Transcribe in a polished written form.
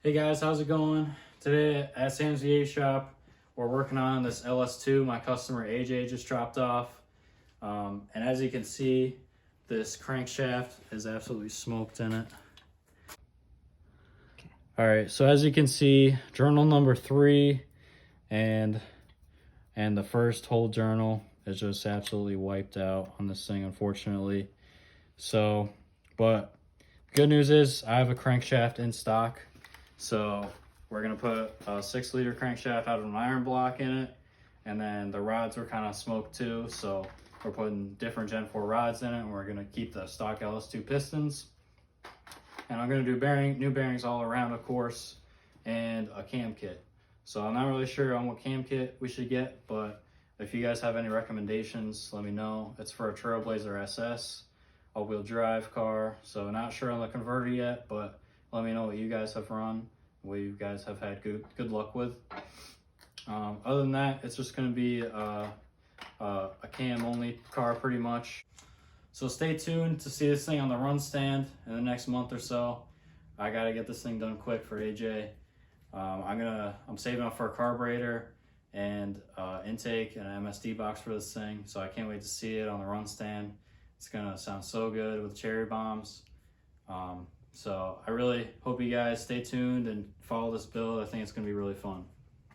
Hey guys, how's it going? Today at Sam's VA shop, we're working on this LS2 my customer AJ just dropped off. And as you can see, this crankshaft is absolutely smoked in it. All right, so as you can see, journal number 3 and the first whole journal is just absolutely wiped out on this thing, unfortunately. So, but good news is I have a crankshaft in stock. So we're gonna put a 6-liter crankshaft out of an iron block in it, and then the rods were kind of smoked too. So we're putting different Gen 4 rods in it, and we're gonna keep the stock LS2 pistons. And I'm gonna do new bearings all around, of course, and a cam kit. So I'm not really sure on what cam kit we should get, but if you guys have any recommendations, let me know. It's for a Trailblazer SS, all-wheel drive car. So not sure on the converter yet, but let me know what you guys have run, what you guys have had good luck with. Other than that, it's just going to be a cam only car pretty much. So stay tuned to see this thing on the run stand in the next month or so. I got to get this thing done quick for AJ. I'm saving up for a carburetor and intake and an MSD box for this thing. So I can't wait to see it on the run stand. It's going to sound so good with cherry bombs. So I really hope you guys stay tuned and follow this build. I think it's going to be really fun.